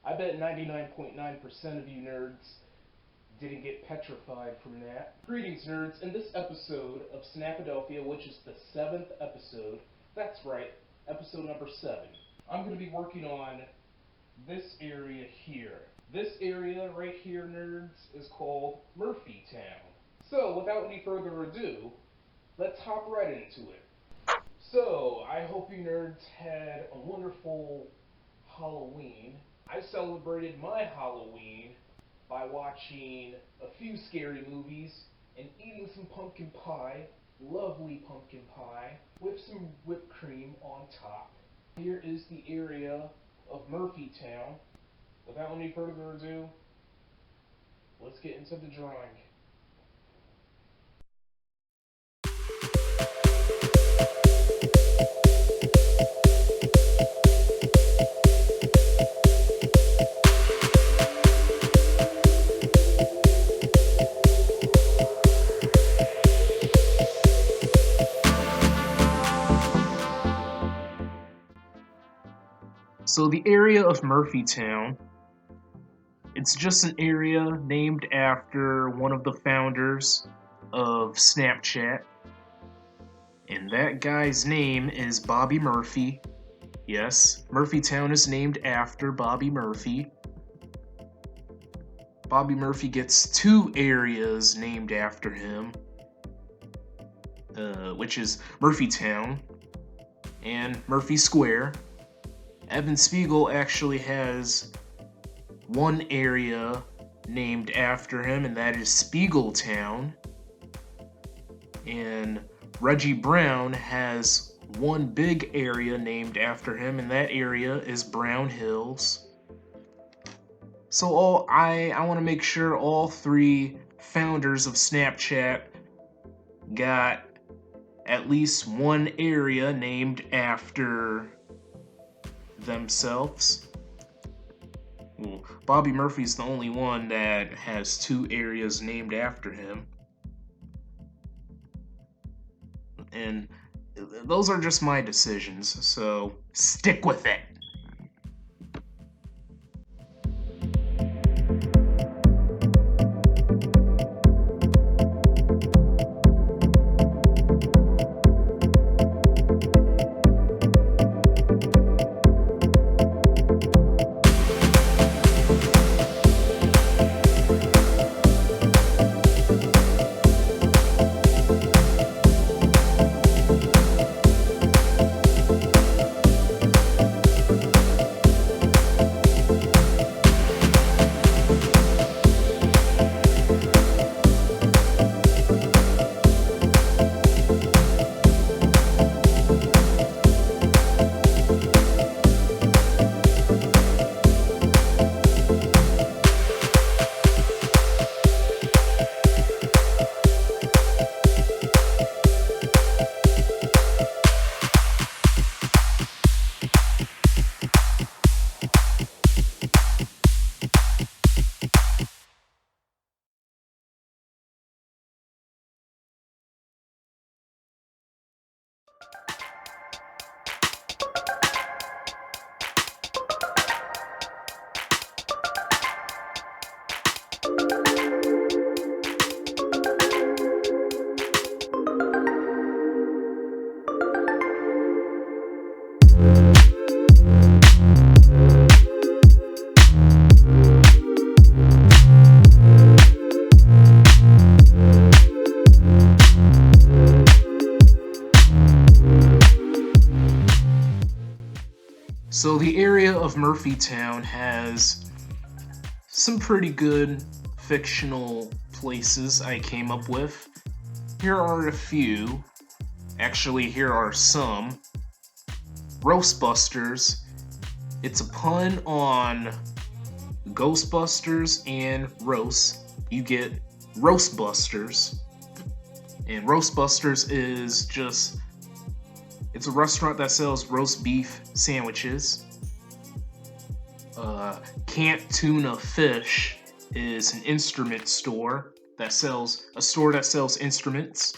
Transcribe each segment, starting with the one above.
I bet 99.9% of you nerds didn't get petrified from that. Greetings, nerds. In this episode of Snapadelphia, which is the 7th episode, that's right, episode number 7, I'm going to be working on this area here. This area right here, nerds, is called Murphy Town. So, without any further ado, let's hop right into it. So, I hope you nerds had a wonderful Halloween. I celebrated my Halloween by watching a few scary movies and eating some pumpkin pie, lovely pumpkin pie, with some whipped cream on top. Here is the area of Murphy Town. Without any further ado, let's get into the drawing. So the area of Murphy Town, it's just an area named after one of the founders of Snapchat. And that guy's name is Bobby Murphy. Yes, Murphy Town is named after Bobby Murphy. Bobby Murphy gets 2 areas named after him, which is Murphy Town and Murphy Square. Evan Spiegel actually has 1 area named after him, and that is Spiegel Town. And Reggie Brown has 1 big area named after him, and that area is Brown Hills. So I want to make sure all 3 founders of Snapchat got at least 1 area named after themselves. Well, Bobby Murphy's the only one that has 2 areas named after him. And those are just my decisions, so stick with it. So the area of Murphy Town has some pretty good fictional places I came up with. Here are a few. Actually, here are some. Roastbusters. It's a pun on Ghostbusters and roast. You get Roastbusters. And Roastbusters is just... it's a restaurant that sells roast beef sandwiches. Can't Tuna Fish is an instrument store that sells instruments.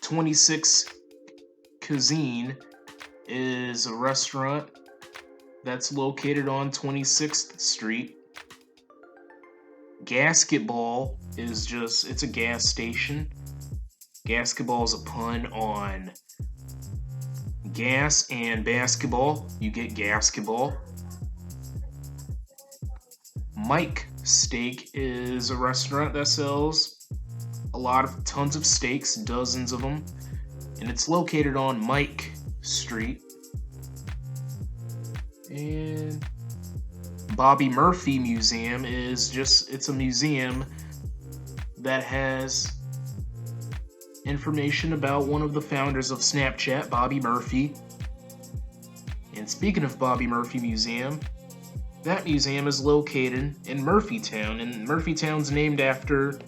26 Cuisine is a restaurant that's located on 26th Street. Gasketball is it's a gas station. Gasketball is a pun on gas and basketball. You get gasketball. Mike Steak is a restaurant that sells tons of steaks, dozens of them, and it's located on Mike Street. And Bobby Murphy Museum it's a museum that has information about one of the founders of Snapchat, Bobby Murphy. And speaking of Bobby Murphy Museum, that museum is located in Murphytown, and Murphytown's named after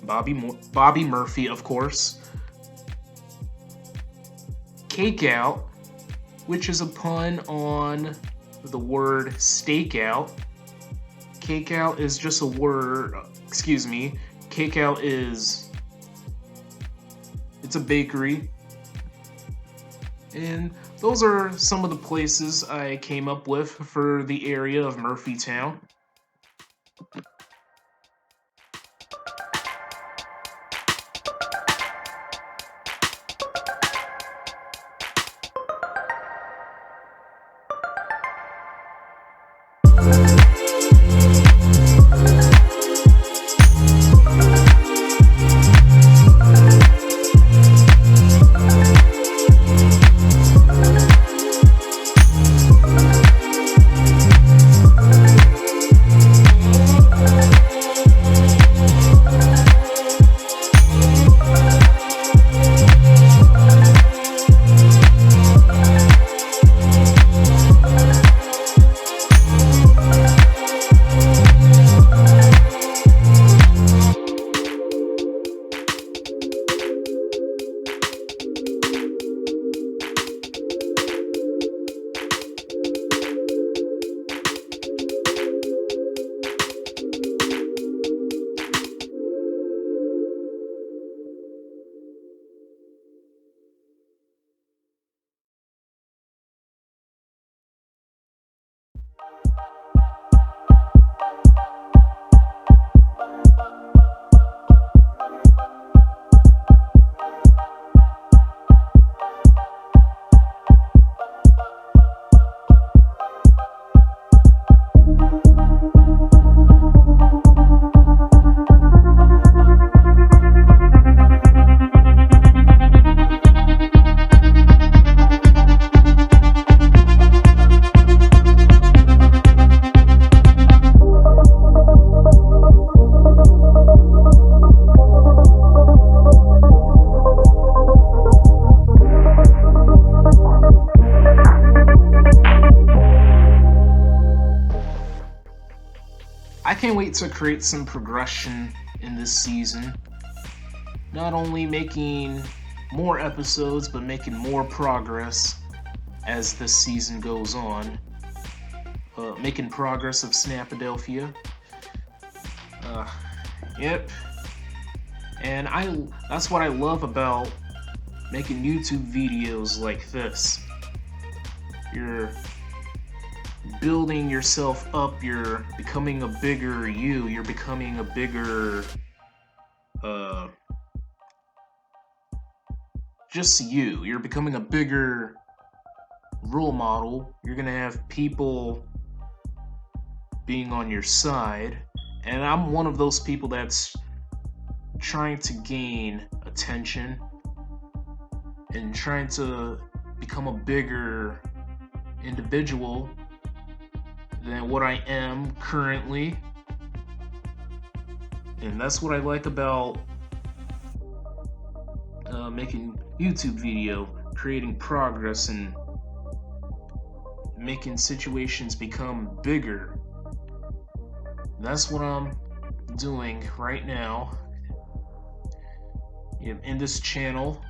Bobby Murphy, of course. Cakeout, which is a pun on the word stakeout. Cakeout is just a word, Cakeout it's a bakery. And those are some of the places I came up with for the area of Murphytown. I can't wait to create some progression in this season. Not only making more episodes, but making more progress as this season goes on. Making progress of Snapadelphia. Yep. And that's what I love about making YouTube videos like this. You're building yourself up, you're becoming a bigger you, you're becoming a bigger, just you. You're becoming a bigger role model. You're gonna have people being on your side. And I'm one of those people that's trying to gain attention and trying to become a bigger individual than what I am currently. And that's what I like about making YouTube video, creating progress and making situations become bigger. That's what I'm doing right now in this channel.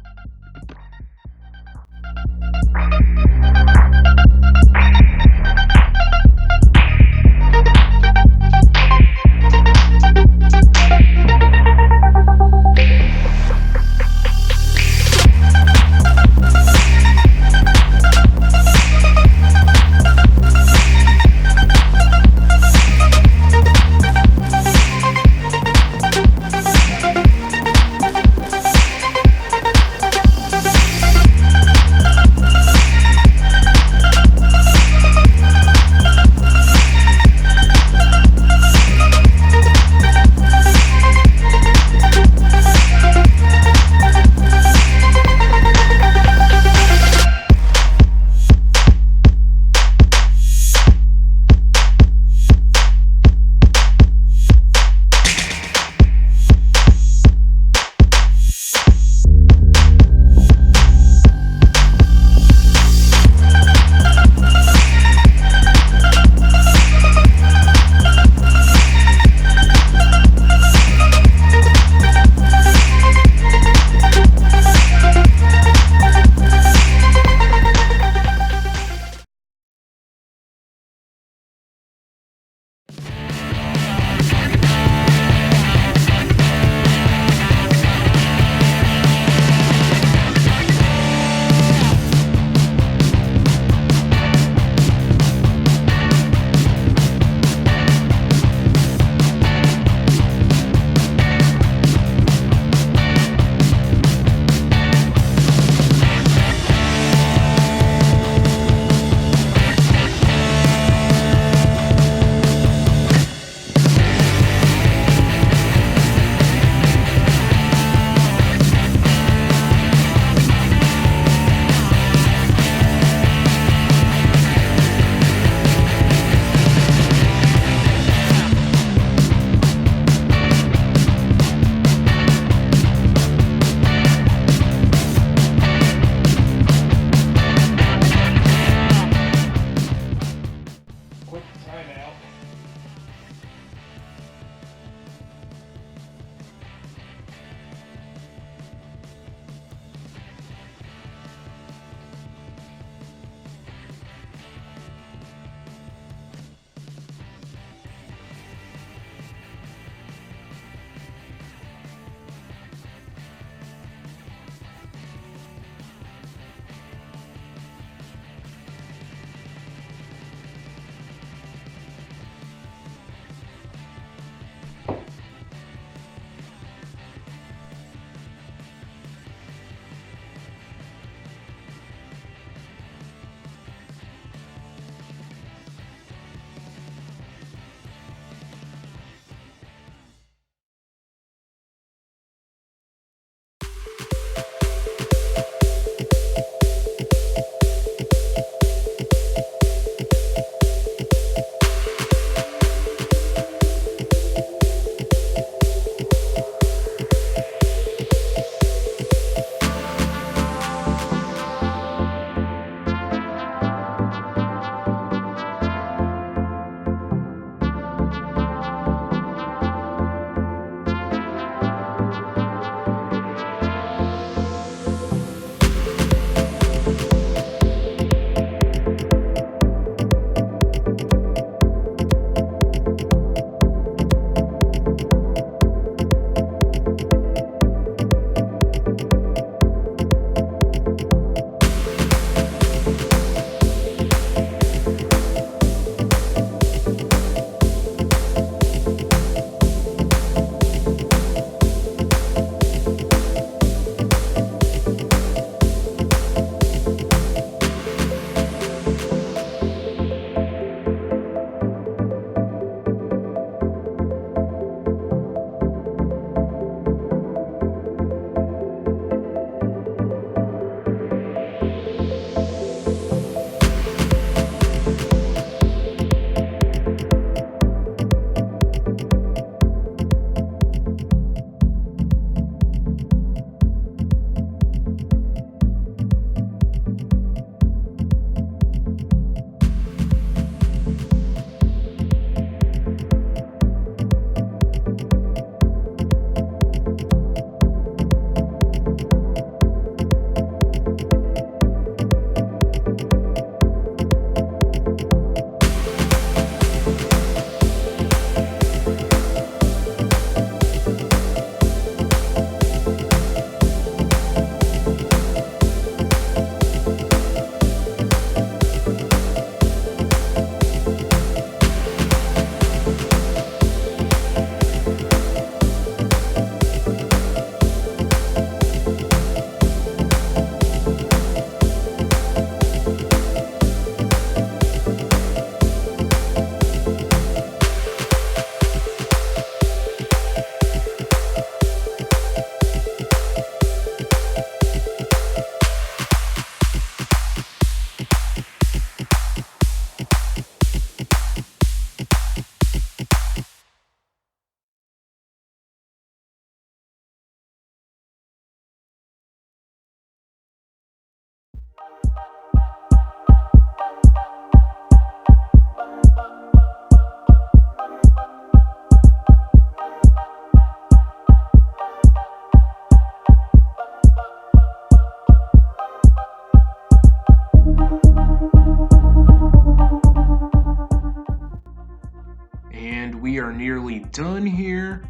done here.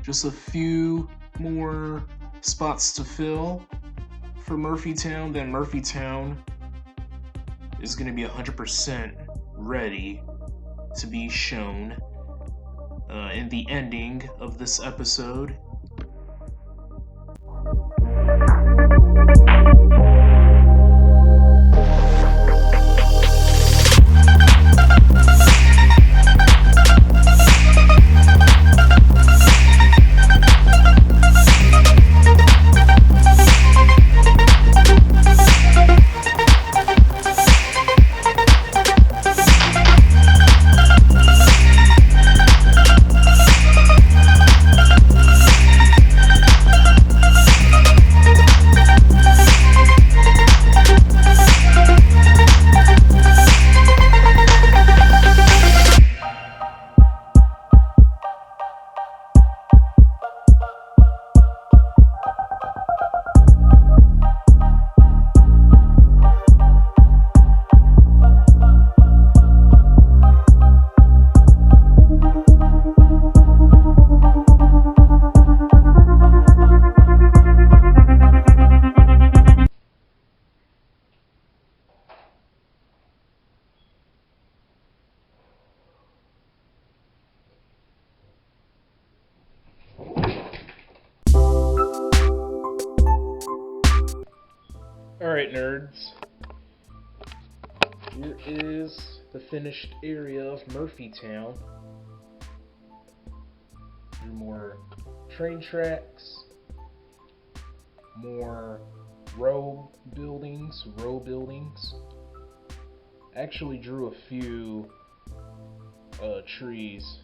Just a few more spots to fill for Murphytown. Then Murphytown is going to be 100% ready to be shown in the ending of this episode. Alright, nerds. Here is the finished area of Murphytown. There are more train tracks, more row buildings. I actually drew a few trees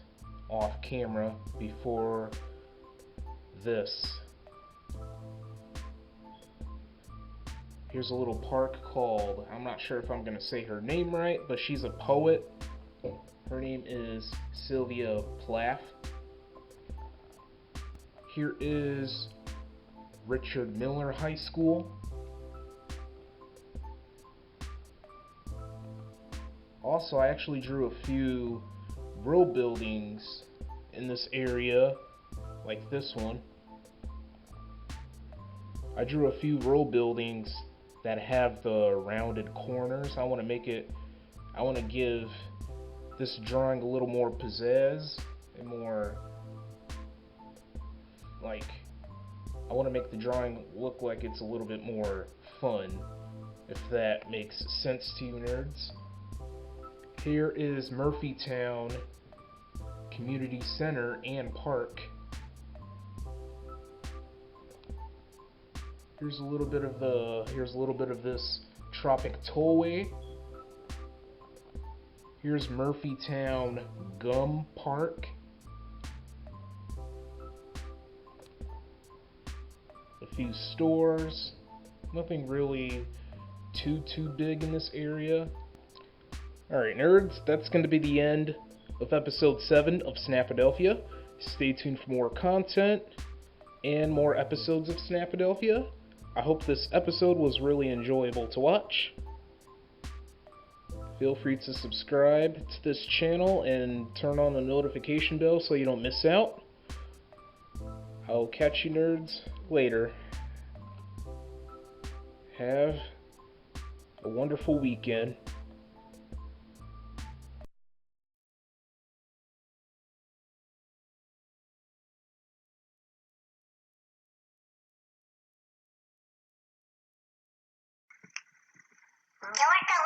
off camera before this. Here's a little park called, I'm not sure if I'm going to say her name right, but she's a poet. Her name is Sylvia Plath. Here is Richard Miller High School. Also, I actually drew a few row buildings in this area, like this one. I drew a few row buildings that have the rounded corners. I want to give this drawing a little more pizzazz and more, like, I want to make the drawing look like it's a little bit more fun, if that makes sense to you nerds. Here is Murphytown Community Center and Park. Here's a little bit of this Tropic Tollway. Here's Murphytown Gum Park. A few stores. Nothing really too big in this area. Alright nerds, that's going to be the end of episode 7 of Snapadelphia. Stay tuned for more content and more episodes of Snapadelphia. I hope this episode was really enjoyable to watch. Feel free to subscribe to this channel and turn on the notification bell so you don't miss out. I'll catch you nerds later. Have a wonderful weekend. Don't go